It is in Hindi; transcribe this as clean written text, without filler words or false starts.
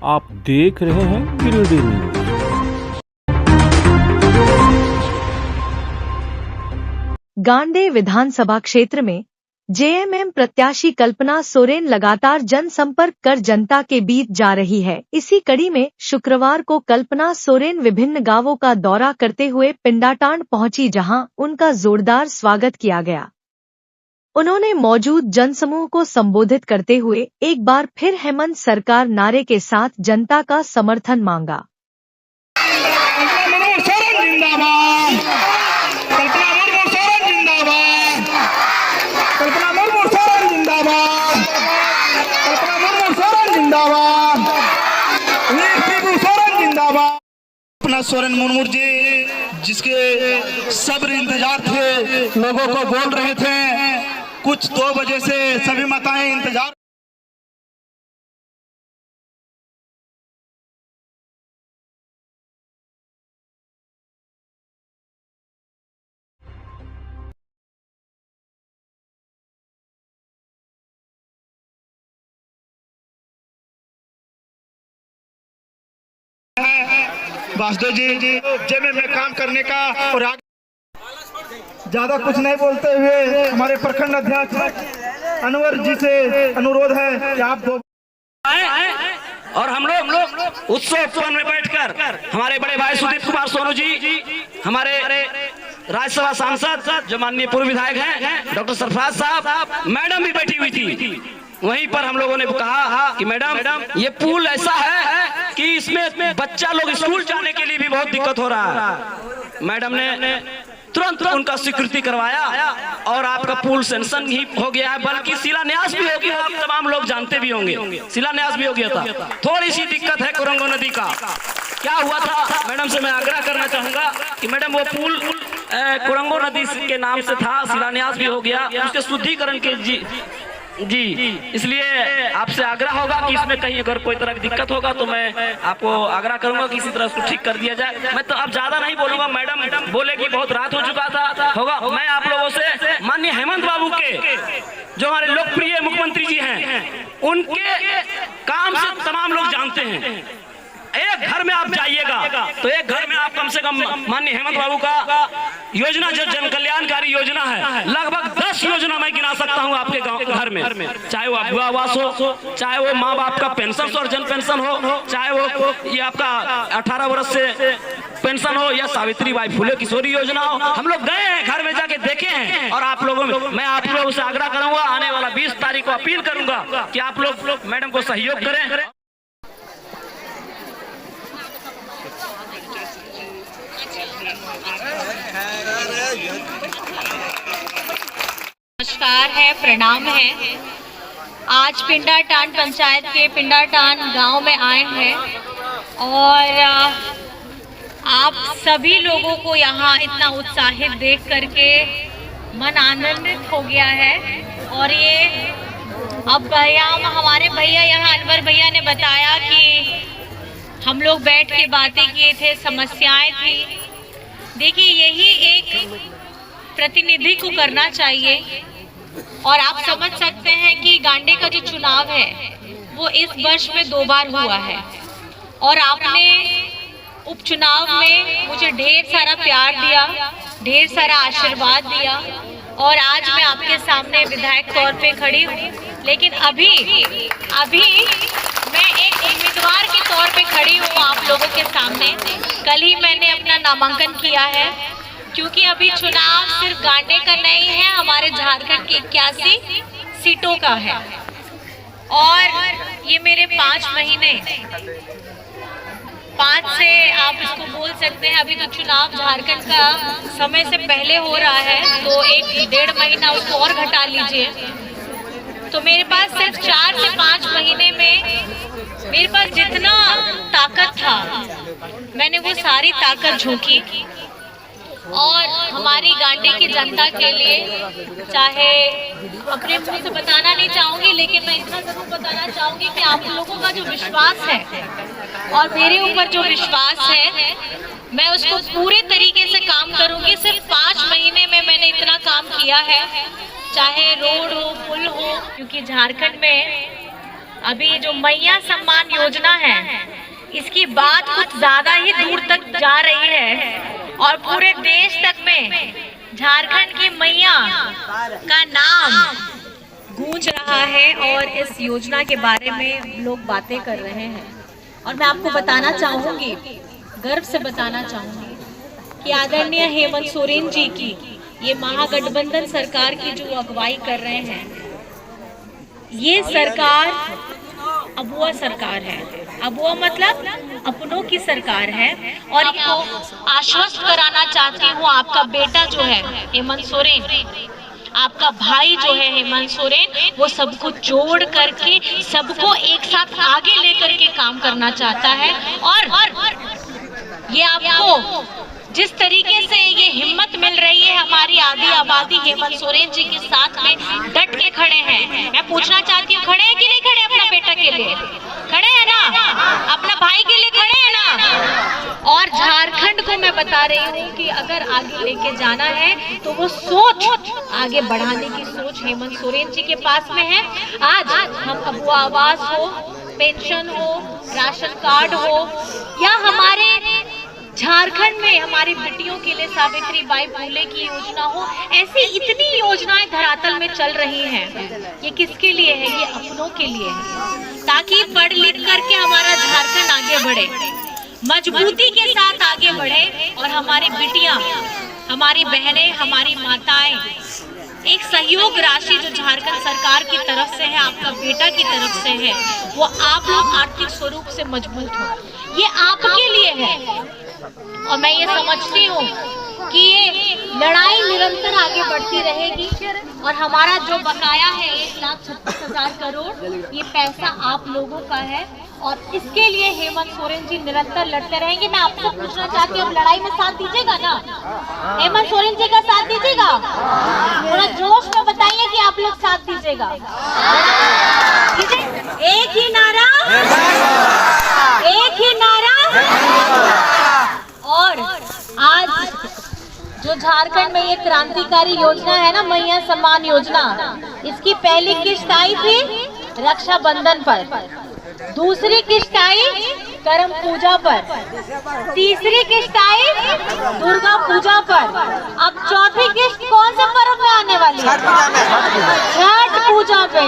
आप देख रहे हैं गिरिडीह न्यूज। गांडे विधानसभा क्षेत्र में जेएमएम प्रत्याशी कल्पना सोरेन लगातार जनसंपर्क कर जनता के बीच जा रही है। इसी कड़ी में शुक्रवार को कल्पना सोरेन विभिन्न गांवों का दौरा करते हुए पिंडाटांड पहुंची, जहां उनका जोरदार स्वागत किया गया। उन्होंने मौजूद जनसमूह को संबोधित करते हुए एक बार फिर हेमंत सरकार नारे के साथ जनता का समर्थन मांगा। कल्पना सोरेन मुर्मू जी, जिसके सब्र इंतजार थे, लोगों को बोल रहे थे, कुछ 2 बजे से सभी माताएं इंतजार। वासुदेव जी जेएमएम में काम करने का और ज्यादा कुछ नहीं बोलते हुए हमारे प्रखंड अध्यक्ष अनवर जी से अनुरोध है कि आप दो और हम लोग उत्सव भवन में बैठकर हमारे बड़े भाई सुदीप कुमार सोनू जी, हमारे राज्यसभा सांसद जो माननीय पूर्व विधायक हैं डॉक्टर सरफराज साहब, मैडम भी बैठी हुई थी। वहीं पर हम लोगों ने कहा कि मैडम ये पुल ऐसा है कि इसमें बच्चा लोग स्कूल जाने के लिए भी बहुत दिक्कत हो रहा है। मैडम ने तुरंत उनका स्वीकृति करवाया और आपका पुल सेंक्शन ही हो गया है, बल्कि शिलान्यास भी हो गया। आप तमाम लोग जानते भी होंगे, शिलान्यास भी हो गया था। थोड़ी सी दिक्कत है कुरंगो नदी का। क्या हुआ था मैडम से मैं आग्रह करना चाहूंगा कि मैडम वो पुल कुरंगो नदी के नाम से था, शिलान्यास भी हो गया, उसके शुद्धिकरण के जी इसलिए आपसे आग्रह होगा कि इसमें कहीं अगर कोई तरह की दिक्कत होगा तो मैं आपको आग्रह करूंगा कि इसी तरह उसको ठीक कर दिया जाए। मैं तो अब ज्यादा नहीं बोलूंगा, मैडम बोलेगी बहुत रात हो चुका था होगा। मैं आप लोगों से माननीय हेमंत बाबू के, जो हमारे लोकप्रिय मुख्यमंत्री जी हैं, उनके काम से तमाम लोग जानते हैं। एक घर में आप जाइएगा तो एक घर में आप कम से कम माननीय हेमंत बाबू का योजना, जो जन कल्याणकारी योजना है, लगभग 10 योजना मैं गिना सकता हूं आपके गांव घर में। चाहे वो विवाह आवास हो, चाहे वो माँ बाप का पेंशन और जन पेंशन हो, चाहे वो ये आपका 18 वर्ष से पेंशन हो, या सावित्री बाई फुले किशोरी योजना हो। हम लोग गए हैं, घर में जाके देखे हैं। और आप लोगों में मैं आप लोगों से आग्रह करूंगा, आने वाला 20 तारीख को अपील करूंगा कि आप लोग मैडम को सहयोग करें। नमस्कार है, प्रणाम है। आज पिंडाटांड पंचायत के पिंडाटांड गांव में आए हैं और आप सभी लोगों को यहाँ इतना उत्साहित देख करके मन आनंदित हो गया है। और ये अब हमारे भैया यहाँ अनवर भैया ने बताया कि हम लोग बैठ के बातें किए थे, समस्याएं थी। देखिए, यही एक प्रतिनिधि को करना चाहिए। और आप समझ सकते हैं कि गांडे का जो चुनाव है वो इस वर्ष में 2 बार हुआ है और आपने उपचुनाव में मुझे ढेर सारा प्यार दिया, ढेर सारा आशीर्वाद दिया और आज मैं आपके सामने विधायक तौर पे खड़ी हूँ। लेकिन अभी मैं एक उम्मीदवार के तौर पे खड़ी हूँ आप लोगों के सामने। कल ही मैंने अपना नामांकन किया है, क्योंकि अभी चुनाव सिर्फ गांडे का नहीं है, हमारे झारखंड की 81 सीटों का है। और ये मेरे 5 महीने, 5 से आप इसको बोल सकते हैं, अभी तो चुनाव झारखंड का समय से पहले हो रहा है, तो 1-1.5 महीना उसको और घटा लीजिए, तो मेरे पास सिर्फ 4 से 5 महीने में मेरे पास जितना ताकत था मैंने वो सारी ताकत झोंकी और हमारी गांडे की जनता के लिए, चाहे अपने मुंह से बताना नहीं चाहूंगी, लेकिन मैं इतना जरूर बताना चाहूंगी कि आप लोगों का जो विश्वास है और मेरे ऊपर जो विश्वास है, मैं उसको पूरे तरीके से काम करूंगी। सिर्फ 5 महीने में मैंने इतना काम किया है, चाहे रोड हो, पुल हो, क्योंकि झारखंड में अभी जो मैया सम्मान योजना है, इसकी बात कुछ ज्यादा ही दूर तक जा रही है और पूरे देश तक में झारखंड की मैया का नाम गूंज रहा है और इस योजना के बारे में लोग बातें कर रहे हैं। और मैं आपको बताना चाहूंगी, गर्व से बताना चाहूंगी कि आदरणीय हेमंत सोरेन जी की ये महागठबंधन सरकार की जो अगुवाई कर रहे हैं, ये सरकार अबुआ सरकार है। अबुआ मतलब अपनों की सरकार है। और आपको आश्वस्त कराना चाहती हूँ, आपका बेटा जो है हेमंत सोरेन, आपका भाई जो है हेमंत सोरेन, वो सबको जोड़ करके सबको एक साथ आगे लेकर के काम करना चाहता है। और ये आपको जिस तरीके से ये हिम्मत मिल रही है, हमारी आधी आबादी हेमंत सोरेन जी के साथ में डट के खड़े हैं। मैं पूछना चाहती हूँ, खड़े हैं कि नहीं खड़े अपना बेटा के लिए? खड़े हैं ना? अपना भाई के लिए खड़े हैं ना? और झारखंड को मैं बता रही हूँ कि अगर आगे लेके जाना है तो वो सोच, आगे बढ़ाने की सोच हेमंत सोरेन जी के पास में है। आज हम अबुआ आवास हो, पेंशन हो, राशन कार्ड हो, या हमारे झारखंड में हमारी बेटियों के लिए सावित्री बाई फुले की योजना हो, ऐसी इतनी योजनाएं धरातल में चल रही हैं। ये किसके लिए है? ये अपनों के लिए है, ताकि पढ़ लिख करके हमारा झारखंड आगे बढ़े, मजबूती के साथ आगे बढ़े और हमारी बिटियां, हमारी बहनें, हमारी माताएं एक सहयोग राशि जो झारखंड सरकार की तरफ से है, आपका बेटा की तरफ से है, वो आप लोग आर्थिक स्वरूप से मजबूत हो, ये आपके लिए है। और मैं ये समझती हूँ कि ये लड़ाई निरंतर आगे बढ़ती रहेगी और हमारा जो बकाया है 1,36,000 करोड़, ये पैसा आप लोगों का है और इसके लिए हेमंत सोरेन जी निरंतर लड़ते रहेंगे। मैं आपसे पूछना चाहती हूँ, लड़ाई में साथ दीजिएगा ना? हेमंत सोरेन जी का साथ दीजिएगा? थोड़ा जोश में बताइए कि आप लोग साथ दीजिएगा। एक ही नारा, एक ही नारा। और आज जो झारखंड में ये क्रांतिकारी योजना है ना, मैया सम्मान योजना, इसकी पहली किश्त आई थी रक्षाबंधन पर, दूसरी किश्त आई करम पूजा पर, तीसरी किश्त आई दुर्गा पूजा पर, अब चौथी किश्त कौन से पर्व में आने वाली है? छठ पूजा पे।